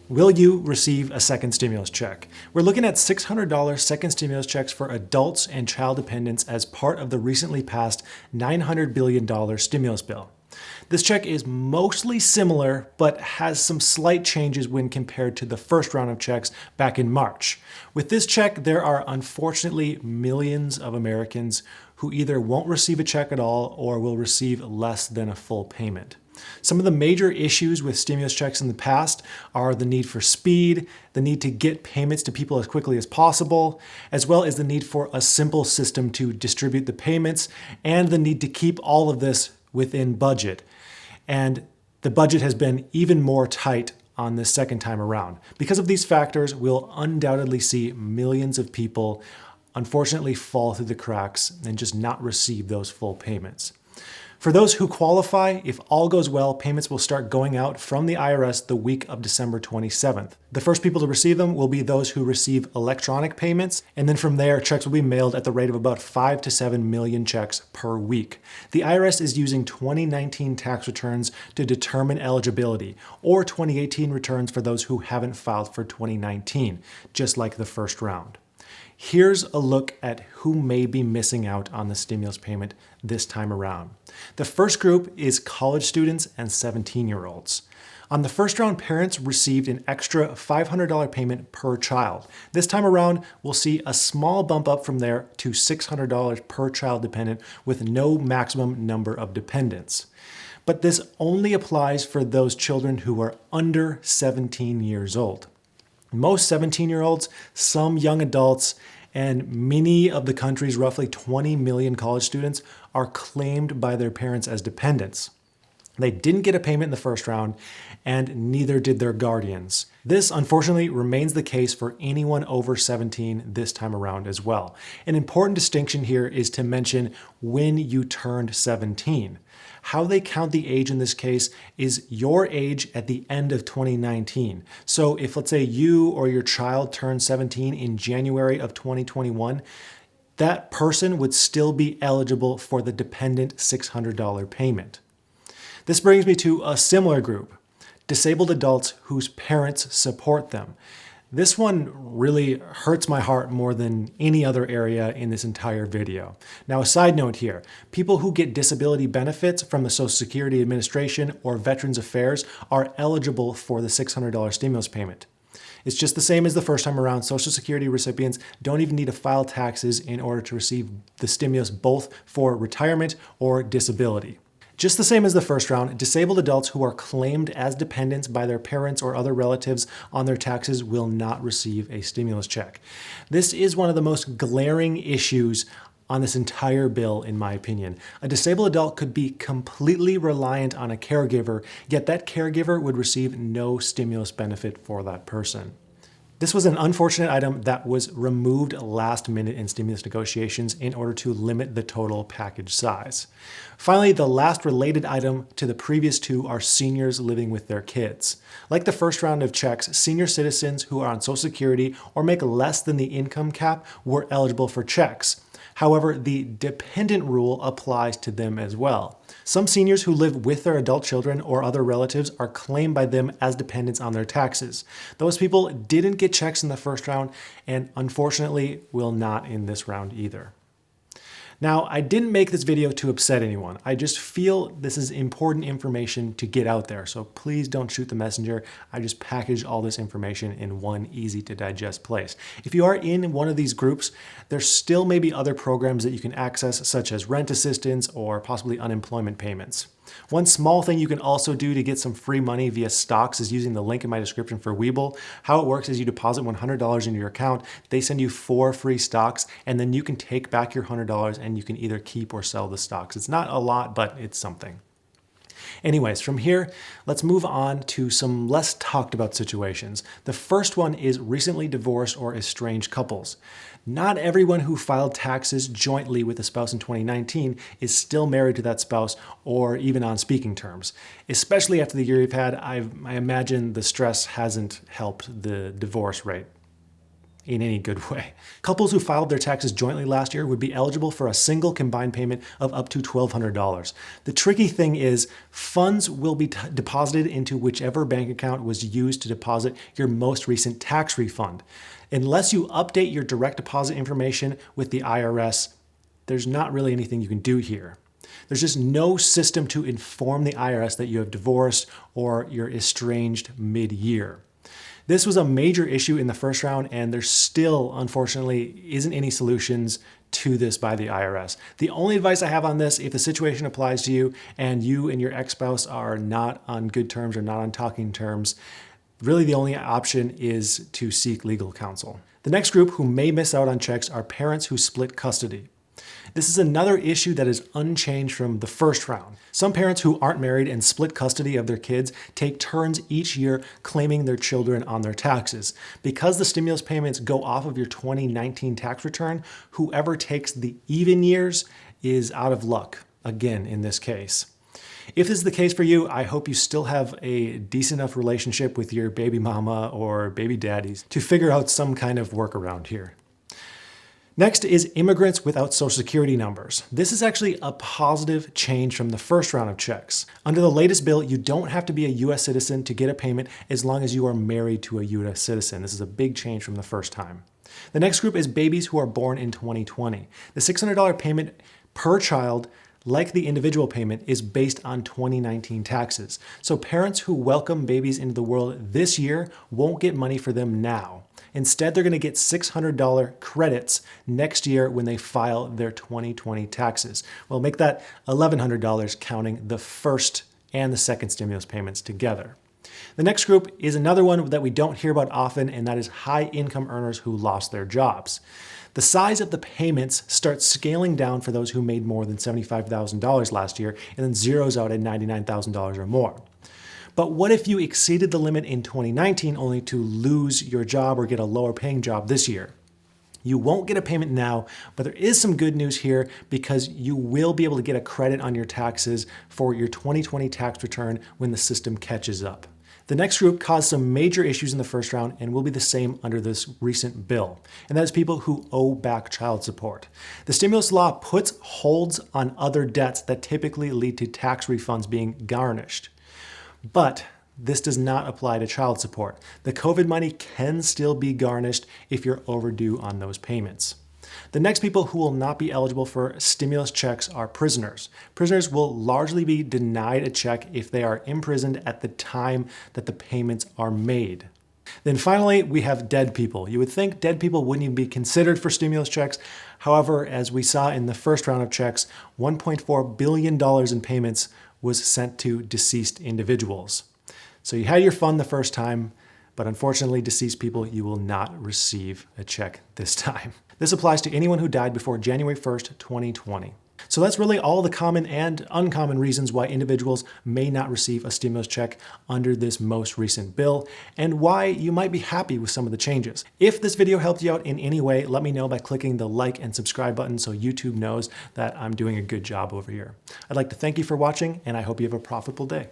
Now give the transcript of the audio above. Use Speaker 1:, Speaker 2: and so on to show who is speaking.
Speaker 1: Will you receive a second stimulus check? We're looking at $600 second stimulus checks for adults and child dependents as part of the recently passed $900 billion stimulus bill. This check is mostly similar, but has some slight changes when compared to the first round of checks back in March. With this check, there are unfortunately millions of Americans who either won't receive a check at all or will receive less than a full payment. Some of the major issues with stimulus checks in the past are the need for speed, the need to get payments to people as quickly as possible, as well as the need for a simple system to distribute the payments, and the need to keep all of this within budget. And the budget has been even more tight on this second time around. Because of these factors, we'll undoubtedly see millions of people unfortunately fall through the cracks and just not receive those full payments. For those who qualify, if all goes well, payments will start going out from the IRS the week of December 27th. The first people to receive them will be those who receive electronic payments, and then from there, checks will be mailed at the rate of about 5 to 7 million checks per week. The IRS is using 2019 tax returns to determine eligibility, or 2018 returns for those who haven't filed for 2019, just like the first round. Here's a look at who may be missing out on the stimulus payment this time around. The first group is college students and 17-year-olds. On the first round, parents received an extra $500 payment per child. This time around, we'll see a small bump up from there to $600 per child dependent with no maximum number of dependents. But this only applies for those children who are under 17 years old. Most 17-year-olds, some young adults, and many of the country's roughly 20 million college students are claimed by their parents as dependents. They didn't get a payment in the first round, and neither did their guardians. This, unfortunately, remains the case for anyone over 17 this time around as well. An important distinction here is to mention when you turned 17. How they count the age in this case is your age at the end of 2019. So if, let's say, you or your child turned 17 in January of 2021, that person would still be eligible for the dependent $600 payment. This brings me to a similar group, disabled adults whose parents support them. This one really hurts my heart more than any other area in this entire video. Now, a side note here, people who get disability benefits from the Social Security Administration or Veterans Affairs are eligible for the $600 stimulus payment. It's just the same as the first time around. Social Security recipients don't even need to file taxes in order to receive the stimulus both for retirement or disability. Just the same as the first round, disabled adults who are claimed as dependents by their parents or other relatives on their taxes will not receive a stimulus check. This is one of the most glaring issues on this entire bill, in my opinion. A disabled adult could be completely reliant on a caregiver, yet that caregiver would receive no stimulus benefit for that person. This was an unfortunate item that was removed last minute in stimulus negotiations in order to limit the total package size. Finally, the last related item to the previous two are seniors living with their kids. Like the first round of checks, senior citizens who are on Social Security or make less than the income cap were eligible for checks. However, the dependent rule applies to them as well. Some seniors who live with their adult children or other relatives are claimed by them as dependents on their taxes. Those people didn't get checks in the first round and unfortunately will not in this round either. Now, I didn't make this video to upset anyone. I just feel this is important information to get out there, so please don't shoot the messenger. I just packaged all this information in one easy to digest place. If you are in one of these groups, there still may be other programs that you can access, such as rent assistance or possibly unemployment payments. One small thing you can also do to get some free money via stocks is using the link in my description for Webull. How it works is you deposit $100 into your account, they send you 4 free stocks, and then you can take back your $100 and you can either keep or sell the stocks. It's not a lot, but it's something. Anyways, from here, let's move on to some less talked about situations. The first one is recently divorced or estranged couples. Not everyone who filed taxes jointly with a spouse in 2019 is still married to that spouse or even on speaking terms. Especially after the year we've had, I imagine the stress hasn't helped the divorce rate. in any good way. Couples who filed their taxes jointly last year would be eligible for a single combined payment of up to $1,200. The tricky thing is funds will be deposited into whichever bank account was used to deposit your most recent tax refund. Unless you update your direct deposit information with the IRS, there's not really anything you can do here. There's just no system to inform the IRS that you have divorced or you're estranged mid-year. This was a major issue in the first round, and there still, unfortunately, isn't any solutions to this by the IRS. The only advice I have on this, if the situation applies to you and you and your ex-spouse are not on good terms or not on talking terms, really the only option is to seek legal counsel. The next group who may miss out on checks are parents who split custody. This is another issue that is unchanged from the first round. Some parents who aren't married and split custody of their kids take turns each year claiming their children on their taxes. Because the stimulus payments go off of your 2019 tax return, whoever takes the even years is out of luck, again in this case. If this is the case for you, I hope you still have a decent enough relationship with your baby mama or baby daddies to figure out some kind of workaround here. Next is immigrants without social security numbers. This is actually a positive change from the first round of checks. Under the latest bill, you don't have to be a US citizen to get a payment as long as you are married to a US citizen. This is a big change from the first time. The next group is babies who are born in 2020. The $600 payment per child, like the individual payment, is based on 2019 taxes. So parents who welcome babies into the world this year won't get money for them now. Instead, they're going to get $600 credits next year when they file their 2020 taxes. We'll make that $1,100 counting the first and the second stimulus payments together. The next group is another one that we don't hear about often, and that is high-income earners who lost their jobs. The size of the payments starts scaling down for those who made more than $75,000 last year and then zeroes out at $99,000 or more. But what if you exceeded the limit in 2019 only to lose your job or get a lower paying job this year? You won't get a payment now, but there is some good news here because you will be able to get a credit on your taxes for your 2020 tax return when the system catches up. The next group caused some major issues in the first round and will be the same under this recent bill, and that is people who owe back child support. The stimulus law puts holds on other debts that typically lead to tax refunds being garnished. But this does not apply to child support. The COVID money can still be garnished if you're overdue on those payments. The next people who will not be eligible for stimulus checks are prisoners. Prisoners will largely be denied a check if they are imprisoned at the time that the payments are made. Then finally, we have dead people. You would think dead people wouldn't even be considered for stimulus checks. However, as we saw in the first round of checks, $1.4 billion in payments was sent to deceased individuals. So you had your fun the first time, but unfortunately, deceased people, you will not receive a check this time. This applies to anyone who died before January 1st, 2020. So that's really all the common and uncommon reasons why individuals may not receive a stimulus check under this most recent bill, and why you might be happy with some of the changes. If this video helped you out in any way, let me know by clicking the like and subscribe button so YouTube knows that I'm doing a good job over here. I'd like to thank you for watching, and I hope you have a profitable day.